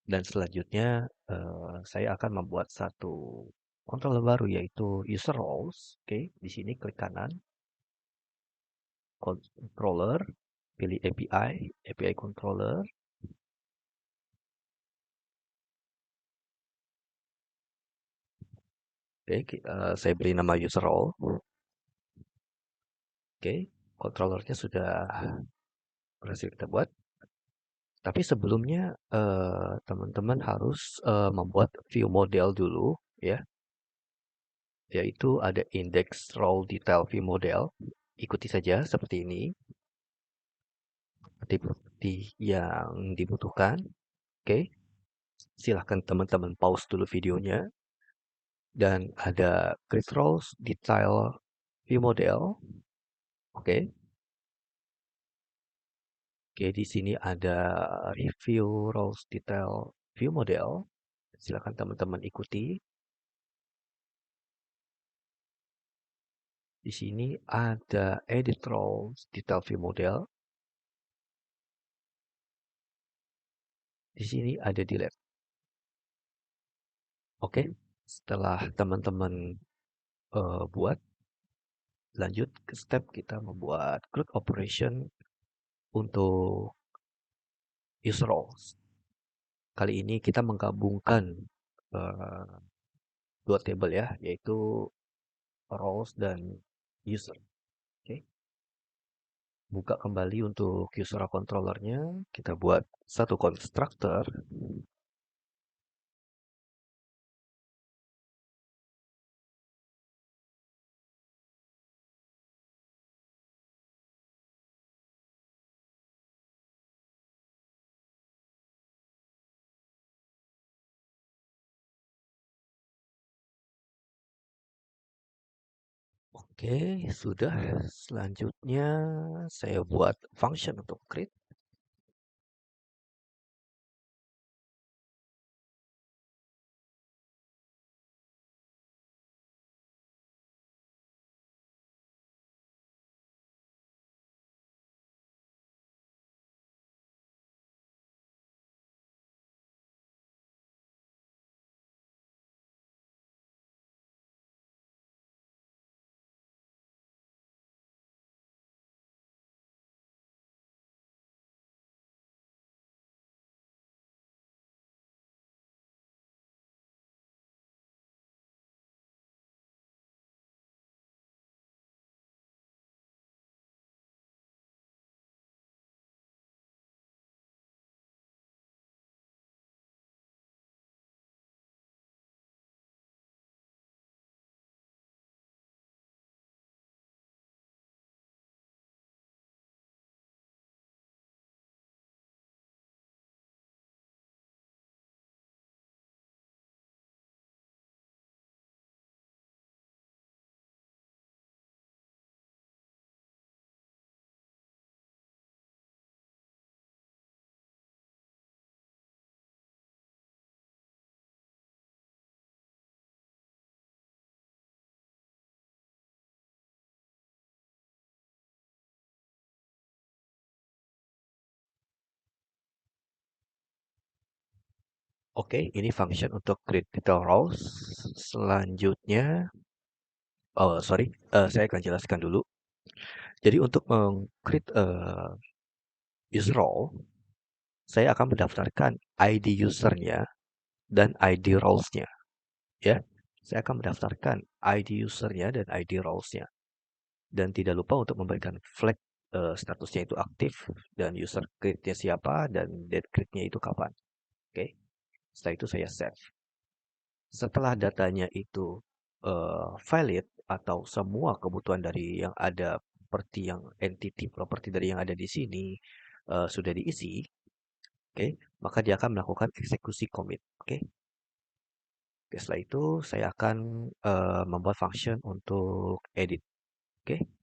Dan selanjutnya saya akan membuat satu controller baru yaitu user roles. Oke, di sini klik kanan, controller, pilih API controller. Oke, saya beri nama user role. Oke, controllernya sudah berhasil kita buat. Tapi sebelumnya teman-teman harus membuat view model dulu, ya, yaitu ada index role detail view model. Ikuti saja seperti ini, seperti yang dibutuhkan. Oke, silahkan teman-teman pause dulu videonya. Dan ada grid roles detail view model. Oke, Oke, di sini ada review roles detail view model. Silakan teman-teman ikuti. Di sini ada edit roles detail view model. Di sini ada delete. Oke, setelah teman-teman buat, lanjut ke step kita membuat group operation untuk user roles. Kali ini kita menggabungkan uh, dua table ya, yaitu roles dan user. Oke. Buka kembali untuk user controllernya. Kita buat satu constructor. Oke, sudah. Selanjutnya saya buat function untuk create. Oke, ini function untuk create detail roles. Selanjutnya, oh sorry, saya akan jelaskan dulu. Jadi untuk meng-create user role, saya akan mendaftarkan ID usernya dan ID roles-nya. Ya, saya akan mendaftarkan ID usernya dan ID roles-nya. Dan tidak lupa untuk memberikan flag statusnya itu aktif dan user create-nya siapa dan date create-nya itu kapan. Oke, setelah itu saya save. Setelah datanya itu valid atau semua kebutuhan dari yang ada seperti yang entity property dari yang ada di sini sudah diisi, oke, maka dia akan melakukan eksekusi commit. Oke, setelah itu saya akan membuat function untuk edit. Oke.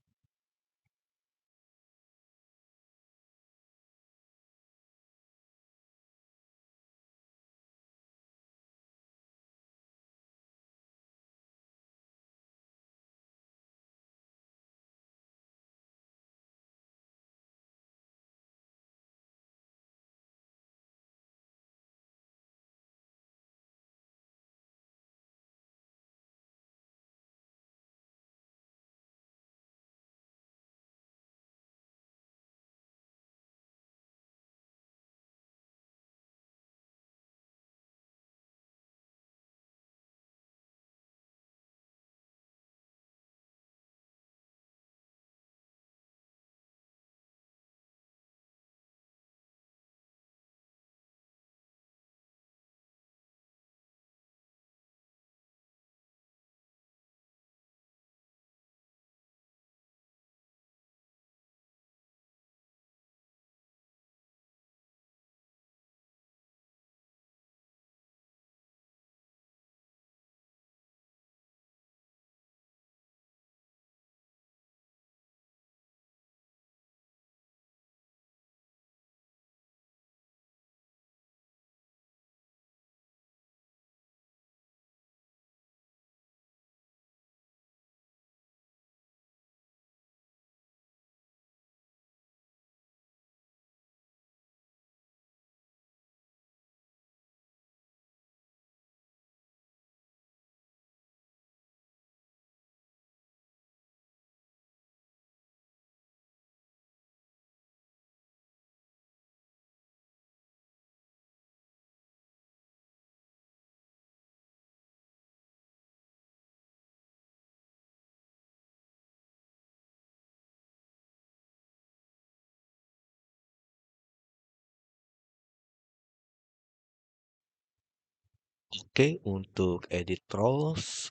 Oke, untuk edit roles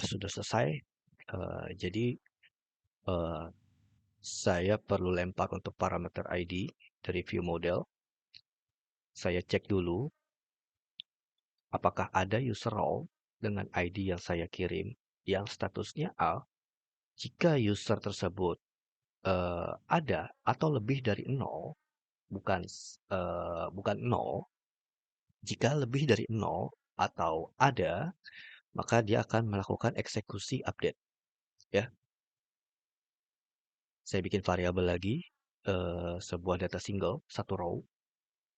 sudah selesai. Jadi eh, saya perlu lempar untuk parameter ID dari view model. Saya cek dulu apakah ada user role dengan ID yang saya kirim yang statusnya A. Jika user tersebut ada atau lebih dari 0, bukan 0, jika lebih dari 0 atau ada, maka dia akan melakukan eksekusi update. Ya, saya bikin variabel lagi, sebuah data single, satu row,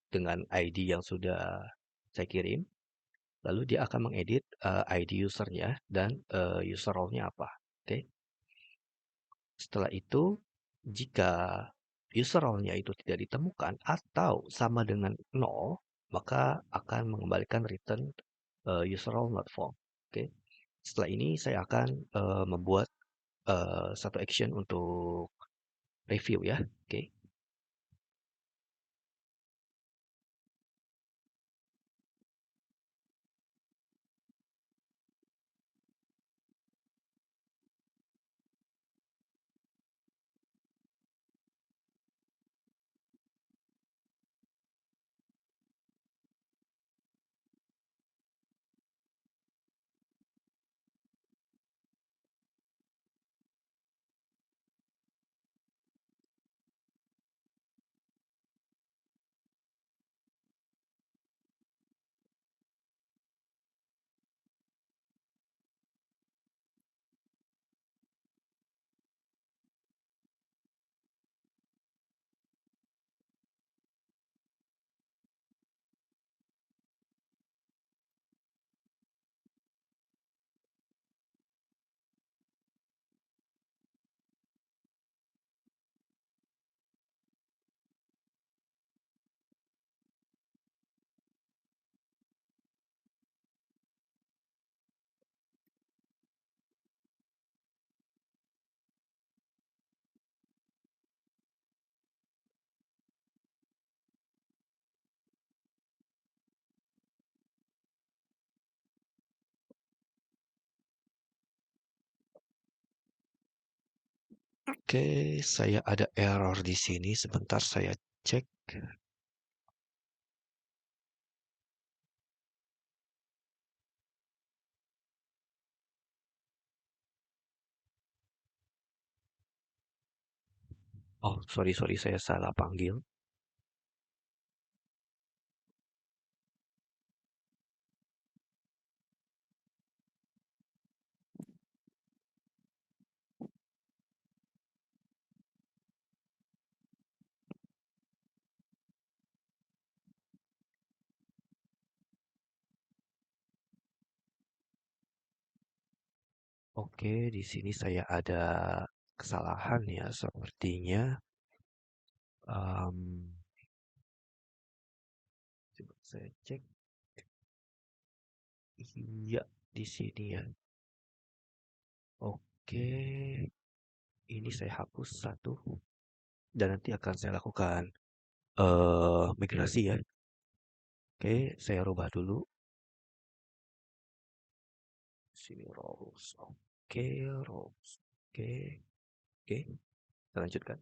dengan ID yang sudah saya kirim. Lalu dia akan mengedit ID usernya dan user role-nya apa. Oke. Setelah itu, jika user role-nya itu tidak ditemukan atau sama dengan 0, maka akan mengembalikan return user role not found. Oke. Setelah ini saya akan membuat satu action untuk review ya. Oke. Oke, saya ada error di sini. Sebentar saya cek. Oh, sorry, sorry, saya salah panggil. Oke, di sini saya ada kesalahan ya, sepertinya. Em, Coba saya cek. Iya, di sini ya. Oke, ini saya hapus satu dan nanti akan saya lakukan migrasi ya. Oke, saya rubah dulu. Sini rows. Oke, rows. Oke, oke. Kita lanjutkan.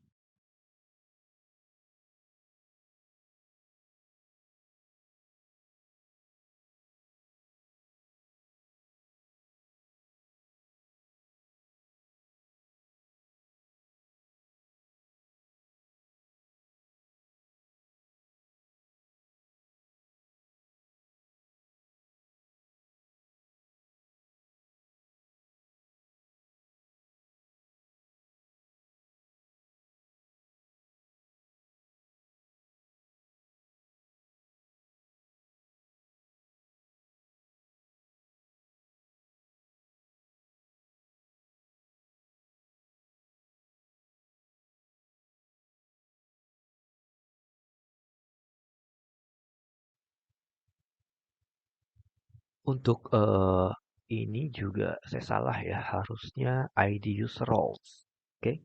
Untuk ini juga saya salah ya, harusnya ID user roles. Oke.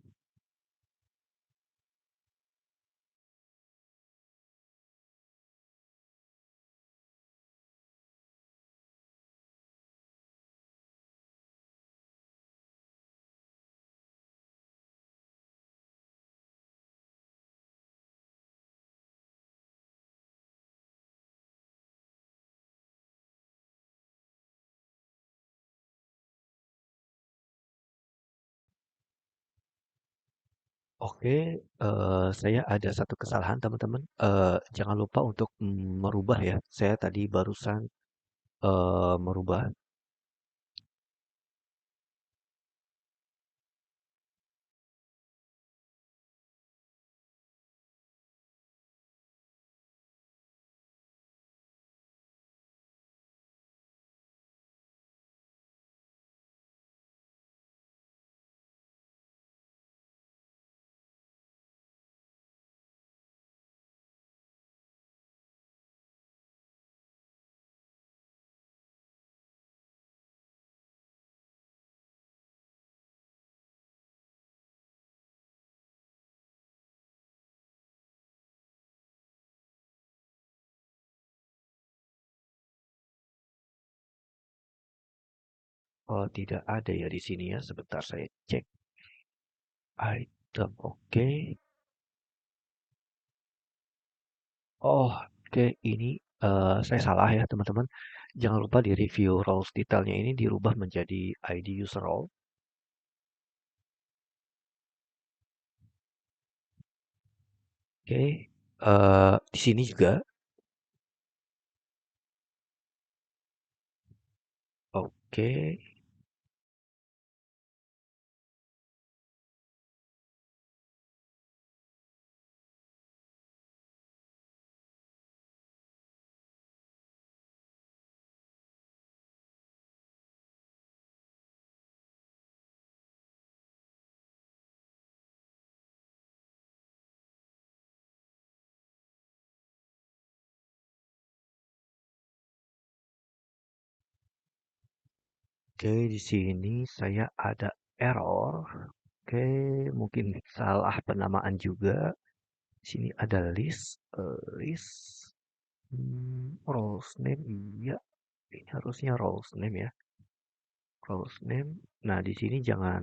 Oke, saya ada satu kesalahan teman-teman. Jangan lupa untuk merubah ya. Saya tadi barusan merubah. Oh, tidak ada ya di sini ya. Sebentar saya cek item. Oke. Oh, oke. Ini saya salah ya teman-teman. Jangan lupa di review roles detailnya ini dirubah menjadi ID user role. Oke. Di sini juga. Oke. Oke, di sini saya ada error. Oke, mungkin salah penamaan juga. Di sini ada list roles name. Iya, ini harusnya roles name ya. Roles name. Nah, di sini jangan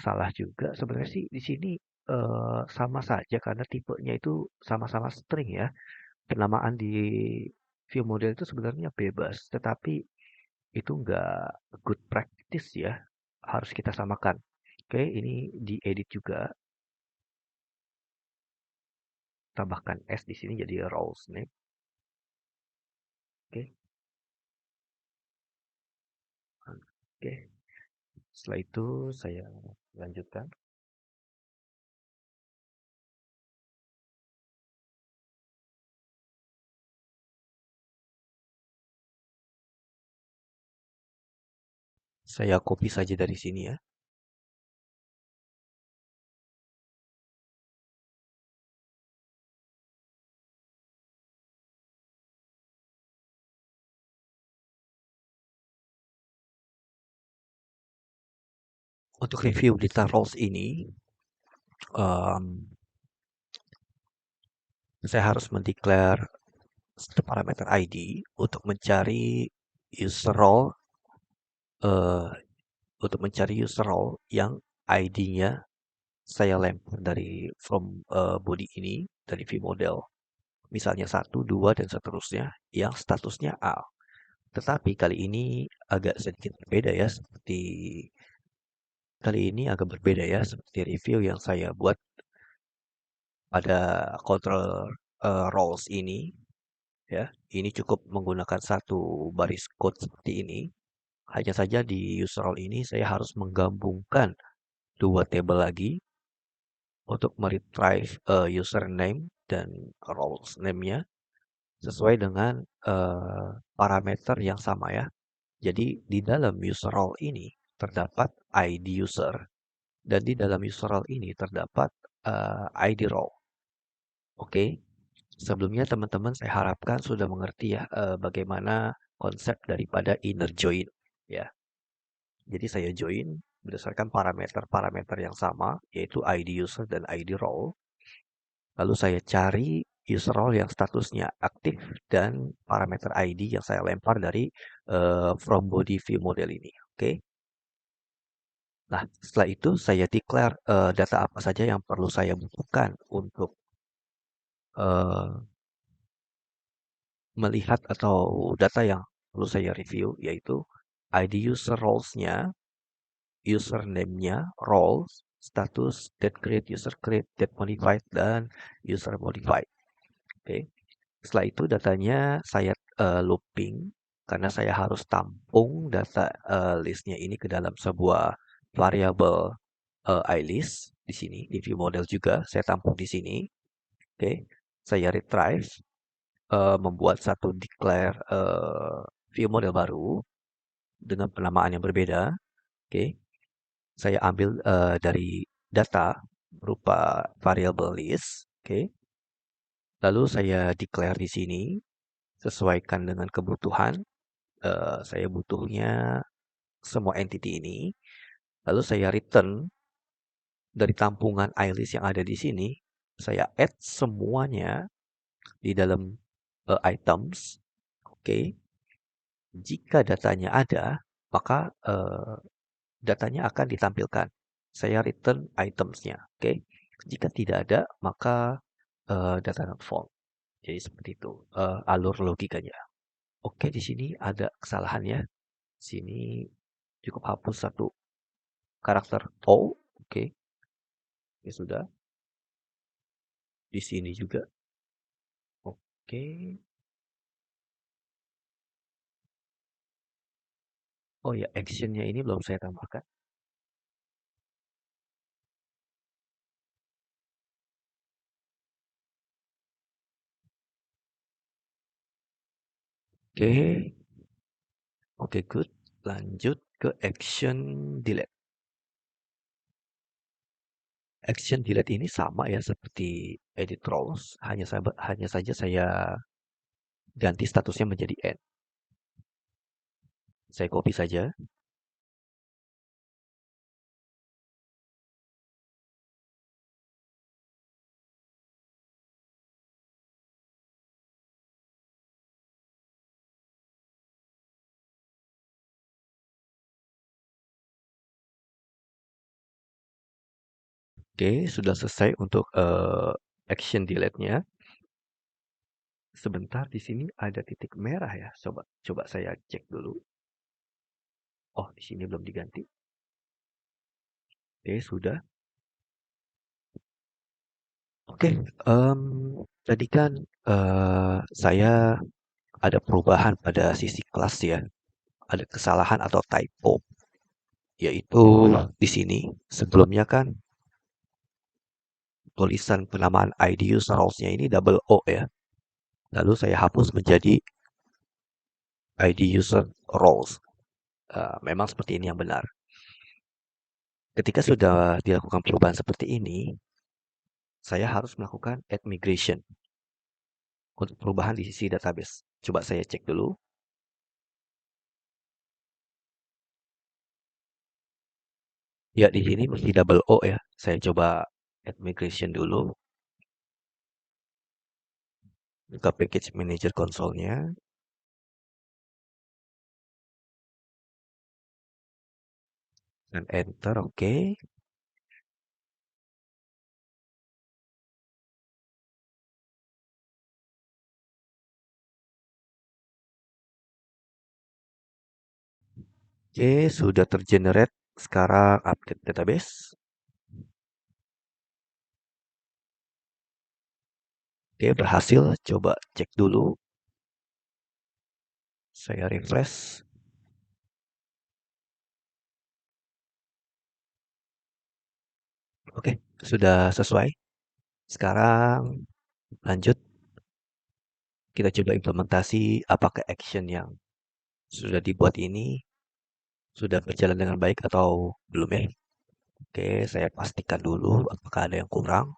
salah juga. Sebenarnya sih di sini sama saja karena tipenya itu sama-sama string ya. Penamaan di view model itu sebenarnya bebas, tetapi itu nggak good practice ya. Harus kita samakan. Oke, ini diedit juga. Tambahkan S di sini jadi roles name. Oke, oke. Setelah itu saya lanjutkan. Saya copy saja dari sini ya. Untuk review data roles ini, em, saya harus mendeklar parameter ID untuk mencari user role eh, untuk mencari user role yang ID-nya saya lempar dari from body ini dari view model. Misalnya satu, 2, dan seterusnya yang statusnya A. Tetapi kali ini agak sedikit berbeda ya, seperti kali ini agak berbeda ya, seperti review yang saya buat pada control roles ini ya. Ini cukup menggunakan satu baris code seperti ini. Hanya saja di user role ini saya harus menggabungkan dua table lagi untuk meretrieve username dan roles name-nya sesuai dengan parameter yang sama ya. Jadi di dalam user role ini terdapat ID user dan di dalam user role ini terdapat ID role. Oke, sebelumnya teman-teman saya harapkan sudah mengerti ya bagaimana konsep daripada inner join ya. Jadi saya join berdasarkan parameter-parameter yang sama yaitu ID user dan ID role. Lalu saya cari user role yang statusnya aktif dan parameter ID yang saya lempar dari from body view model ini. Oke. Nah, setelah itu saya declare data apa saja yang perlu saya butuhkan untuk eh, melihat atau data yang perlu saya review, yaitu ID user roles-nya, username-nya, roles, status, date create, user create, date modified, dan user modified. Oke. Setelah itu datanya saya looping karena saya harus tampung data listnya ini ke dalam sebuah variabel iList di sini di view model juga saya tampung di sini. Oke. Saya retrieve membuat satu declare view model baru dengan penamaan yang berbeda. Oke. Saya ambil dari data berupa variable list. Oke. Lalu saya declare di sini sesuaikan dengan kebutuhan. Saya butuhnya semua entity ini. Lalu saya return dari tampungan iList yang ada di sini. Saya add semuanya di dalam items. Oke. Jika datanya ada, maka datanya akan ditampilkan. Saya return itemsnya. Oke. Jika tidak ada, maka data not found. Jadi seperti itu alur logikanya. Oke, di sini ada kesalahannya. Sini cukup hapus satu karakter O. Oke. Ya sudah. Di sini juga. Oke. Oh ya, actionnya ini belum saya tambahkan. Oke. Oke, good. Lanjut ke action delete. Action delete ini sama ya seperti edit roles, hanya saja saya ganti statusnya menjadi end. Saya copy saja. Oke, sudah selesai untuk action delete-nya. Sebentar, di sini ada titik merah ya. Coba saya cek dulu. Oh, di sini belum diganti. Oke, sudah. Oke, tadi kan saya ada perubahan pada sisi kelas ya. Ada kesalahan atau typo, yaitu di sini. Sebelumnya kan tulisan penamaan ID user roles-nya ini double O ya. Lalu saya hapus menjadi ID user roles. Memang seperti ini yang benar. Ketika sudah dilakukan perubahan seperti ini, saya harus melakukan add migration untuk perubahan di sisi database. Coba saya cek dulu. Ya, di sini mesti double O ya. Saya coba add migration dulu. Buka package manager console-nya. Dan enter, oke. Oke, sudah tergenerate. Sekarang update database. Oke, berhasil. Coba cek dulu. Saya refresh. Oke, sudah sesuai. Sekarang lanjut. Kita coba implementasi apakah action yang sudah dibuat ini sudah berjalan dengan baik atau belum ya. Oke, saya pastikan dulu apakah ada yang kurang.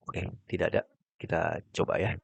Oke, tidak ada. Kita coba ya.